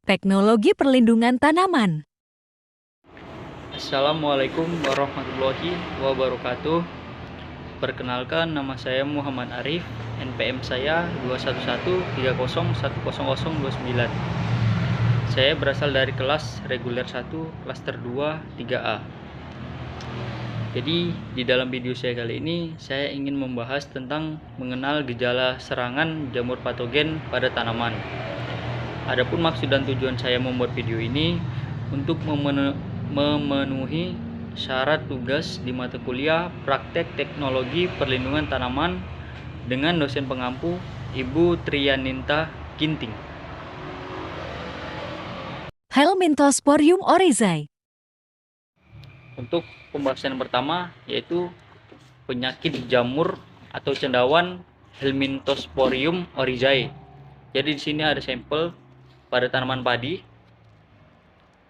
Teknologi perlindungan tanaman. Assalamualaikum warahmatullahi wabarakatuh. Perkenalkan, nama saya Muhammad Arif. NPM saya 21130100029. Saya berasal dari kelas reguler 1, klaster 2, 3A. Jadi di dalam video saya kali ini saya ingin membahas tentang mengenal gejala serangan jamur patogen pada tanaman. Adapun maksud dan tujuan saya membuat video ini untuk memenuhi syarat tugas di mata kuliah Praktek Teknologi Perlindungan Tanaman dengan dosen pengampu Ibu Trianinta Ginting. Helminthosporium oryzae. Untuk pembahasan pertama yaitu penyakit jamur atau cendawan Helminthosporium oryzae. Jadi di sini ada sampel pada tanaman padi,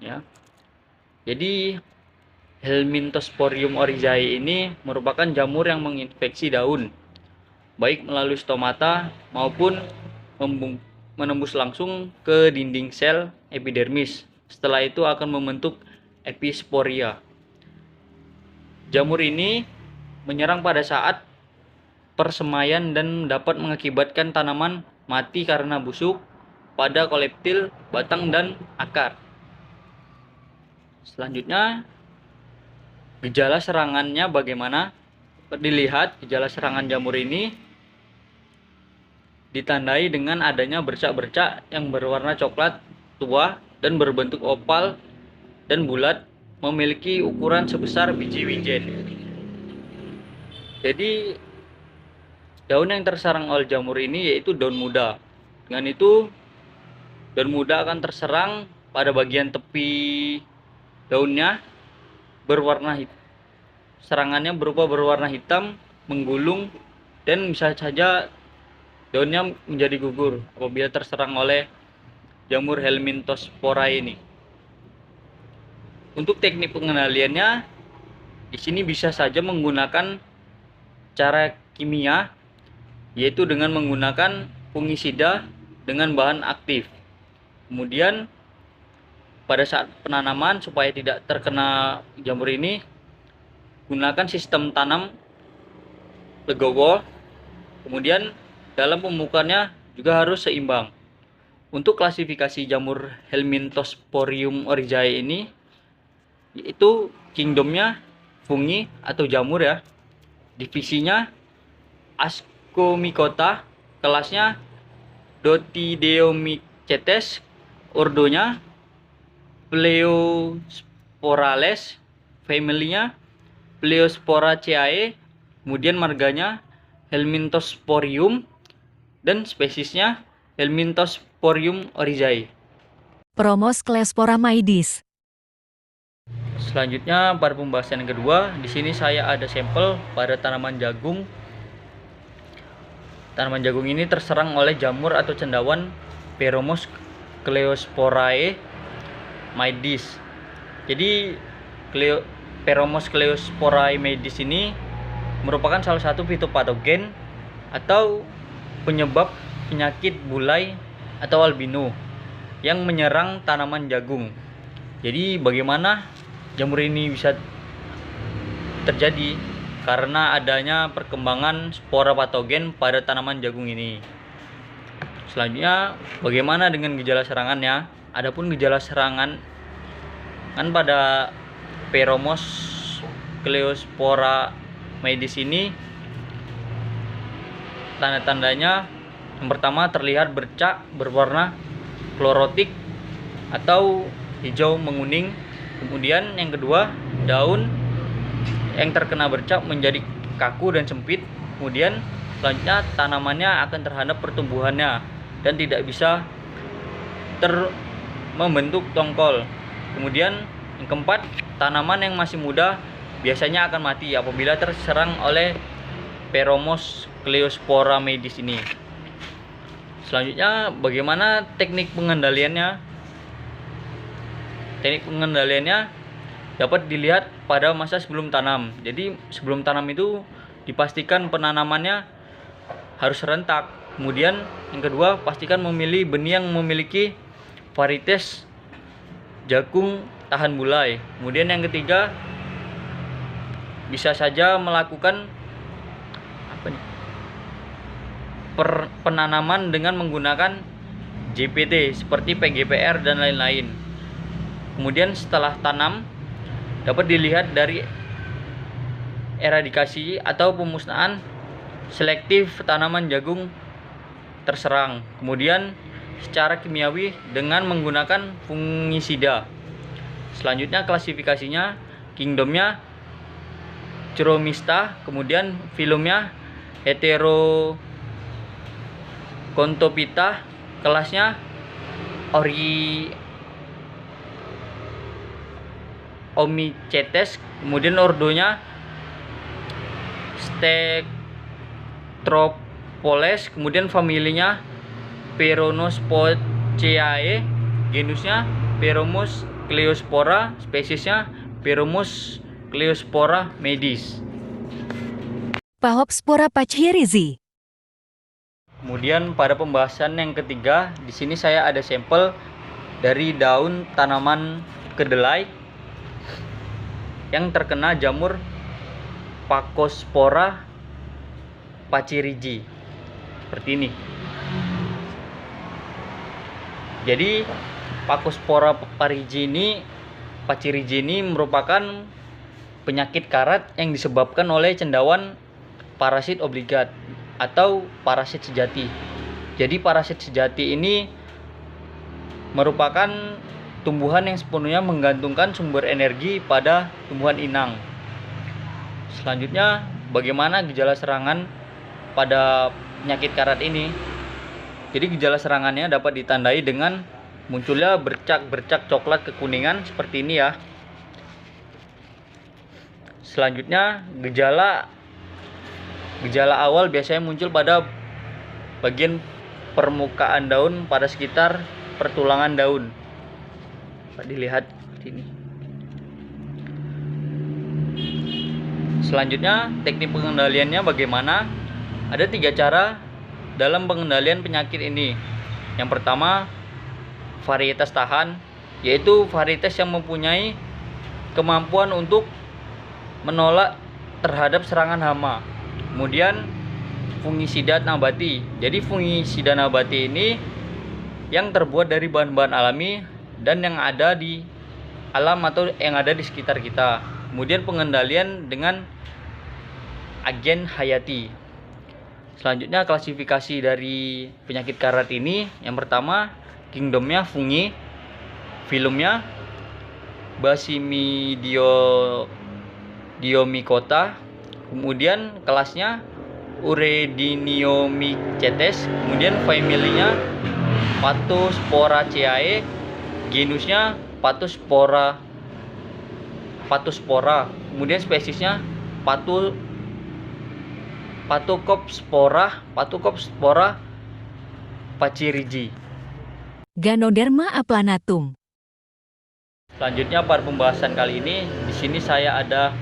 ya. Jadi Helminthosporium oryzae ini merupakan jamur yang menginfeksi daun, baik melalui stomata maupun menembus langsung ke dinding sel epidermis. Setelah itu akan membentuk episporia. Jamur ini menyerang pada saat persemaian dan dapat mengakibatkan tanaman mati karena busuk pada koleptil, batang, dan akar. Selanjutnya, gejala serangannya bagaimana? Dilihat gejala serangan jamur ini ditandai dengan adanya bercak-bercak yang berwarna coklat tua dan berbentuk opal dan bulat, memiliki ukuran sebesar biji wijen. Jadi daun yang terserang oleh jamur ini yaitu daun muda. Dengan itu daun muda akan terserang pada bagian tepi daunnya berwarna hitam. Serangannya berupa berwarna hitam, menggulung, dan bisa saja daunnya menjadi gugur apabila terserang oleh jamur Helminthospora ini. Untuk teknik pengendaliannya, di sini bisa saja menggunakan cara kimia, yaitu dengan menggunakan fungisida dengan bahan aktif. Kemudian pada saat penanaman supaya tidak terkena jamur ini, gunakan sistem tanam legowo. Kemudian dalam pemupukannya juga harus seimbang. Untuk klasifikasi jamur Helminthosporium oryzae ini, yaitu kingdomnya fungi atau jamur, ya. Divisinya Ascomycota, kelasnya Dotideomycetes, ordonya Pleosporales, familinya Pleosporaceae, kemudian marganya Helminthosporium, dan spesiesnya Helminthosporium oryzae. Promoscleospora maidis. Selanjutnya pada pembahasan yang kedua, di sini saya ada sampel pada tanaman jagung. Tanaman jagung ini terserang oleh jamur atau cendawan Peromoscleosporae maidis. Jadi Peromoscleosporae maidis ini merupakan salah satu fitopatogen atau penyebab penyakit bulai atau albino yang menyerang tanaman jagung. Jadi bagaimana jamur ini bisa terjadi? Karena adanya perkembangan spora patogen pada tanaman jagung ini. Selanjutnya, bagaimana dengan gejala serangannya? Adapun gejala serangan pada Peromoscleospora maidis ini, tanda-tandanya yang pertama terlihat bercak berwarna klorotik atau hijau menguning. Kemudian yang kedua, daun yang terkena bercak menjadi kaku dan sempit. Kemudian selanjutnya tanamannya akan terhambat pertumbuhannya dan tidak bisa membentuk tongkol. Kemudian yang keempat, tanaman yang masih muda biasanya akan mati apabila terserang oleh Peromoscleospora maidis ini. Selanjutnya, bagaimana teknik pengendaliannya? Teknik pengendaliannya dapat dilihat pada masa sebelum tanam. Jadi sebelum tanam itu dipastikan penanamannya harus serentak. Kemudian yang kedua, pastikan memilih benih yang memiliki varietas jagung tahan bulai. Kemudian yang ketiga, bisa saja melakukan penanaman dengan menggunakan JPT seperti PGPR dan lain-lain. Kemudian setelah tanam dapat dilihat dari eradikasi atau pemusnahan selektif tanaman jagung terserang. Kemudian secara kimiawi dengan menggunakan fungisida. Selanjutnya klasifikasinya, kingdomnya Chiromista, kemudian filumnya Heterocontophyta, kelasnya Oomycetes, kemudian ordonya Stectropoles, kemudian familinya Peronosporiaceae, genusnya Peromus Cleospora, spesiesnya Peromus Cleospora medis. Pahopspora pachirizi. Kemudian pada pembahasan yang ketiga, di sini saya ada sampel dari daun tanaman kedelai yang terkena jamur Phacospora pachirizi. Seperti ini. Jadi Phacospora pachirizi ini merupakan penyakit karat yang disebabkan oleh cendawan parasit obligat atau parasit sejati. Jadi parasit sejati ini merupakan tumbuhan yang sepenuhnya menggantungkan sumber energi pada tumbuhan inang. Selanjutnya, bagaimana gejala serangan pada penyakit karat ini? Jadi gejala serangannya dapat ditandai dengan munculnya bercak-bercak coklat kekuningan seperti ini ya. Selanjutnya, gejala awal biasanya muncul pada bagian permukaan daun pada sekitar pertulangan daun. Dapat dilihat sini. Selanjutnya, teknik pengendaliannya bagaimana? Ada 3 cara dalam pengendalian penyakit ini. Yang pertama, varietas tahan, yaitu varietas yang mempunyai kemampuan untuk menolak terhadap serangan hama. Kemudian fungisida nabati. Jadi fungisida nabati ini yang terbuat dari bahan-bahan alami dan yang ada di alam atau yang ada di sekitar kita. Kemudian pengendalian dengan agen hayati. Selanjutnya klasifikasi dari penyakit karat ini. Yang pertama, kingdomnya fungi, filumnya Basimidioomycota, kemudian kelasnya Urediniomycetes, kemudian familinya Pathosporaceae, genusnya Pathospora, kemudian spesiesnya Phacospora pachirizi. Ganoderma aplanatum. Selanjutnya pada pembahasan kali ini, di sini saya ada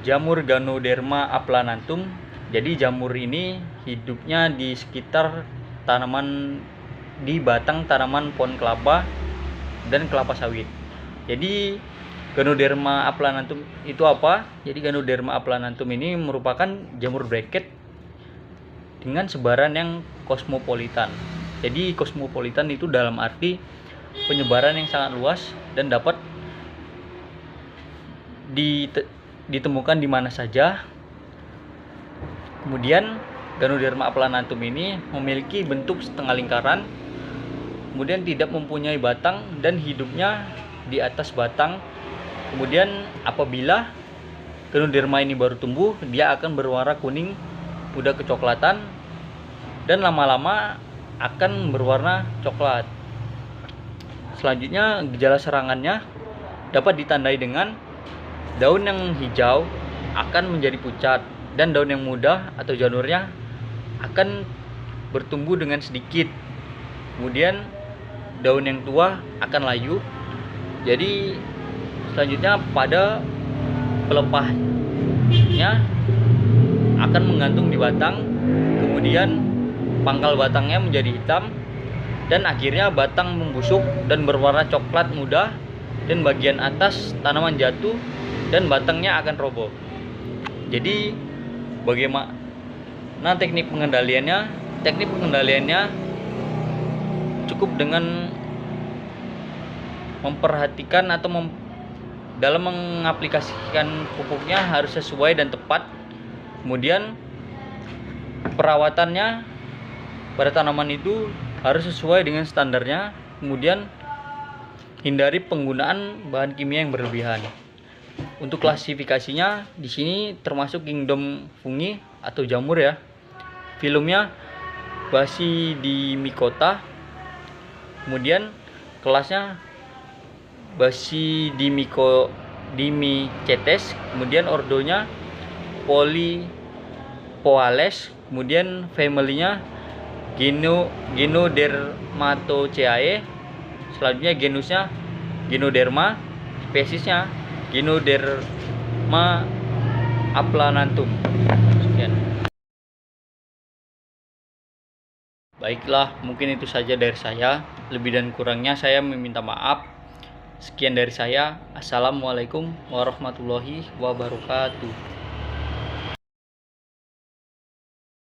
jamur Ganoderma aplanatum. Jadi jamur ini hidupnya di sekitar tanaman, di batang tanaman pohon kelapa dan kelapa sawit. Jadi Ganoderma aplanatum itu apa? Jadi Ganoderma aplanatum ini merupakan jamur bracket dengan sebaran yang kosmopolitan. Jadi kosmopolitan itu dalam arti penyebaran yang sangat luas dan dapat ditemukan di mana saja. Kemudian Ganoderma aplanatum ini memiliki bentuk setengah lingkaran, kemudian tidak mempunyai batang dan hidupnya di atas batang. Kemudian apabila Ganoderma ini baru tumbuh, dia akan berwarna kuning muda kecoklatan dan lama-lama akan berwarna coklat. Selanjutnya gejala serangannya dapat ditandai dengan daun yang hijau akan menjadi pucat dan daun yang muda atau janurnya akan bertumbuh dengan sedikit. Kemudian daun yang tua akan layu. Jadi selanjutnya pada pelepahnya akan menggantung di batang. Kemudian pangkal batangnya menjadi hitam dan akhirnya batang membusuk dan berwarna coklat muda, dan bagian atas tanaman jatuh dan batangnya akan roboh. Jadi bagaimana teknik pengendaliannya? Teknik pengendaliannya cukup dengan memperhatikan atau dalam mengaplikasikan pupuknya harus sesuai dan tepat. Kemudian perawatannya pada tanaman itu harus sesuai dengan standarnya. Kemudian hindari penggunaan bahan kimia yang berlebihan. Untuk klasifikasinya di sini termasuk kingdom fungi atau jamur ya. Filumnya Basidimycota. Kemudian kelasnya Basidimycetes. Kemudian ordonya Polypoales. Kemudian family-nya Ganodermatoceae. Selanjutnya genusnya Ganoderma, spesiesnya Ganoderma applanatum. Sekian. Baiklah, mungkin itu saja dari saya. Lebih dan kurangnya saya meminta maaf. Sekian dari saya. Assalamualaikum warahmatullahi wabarakatuh.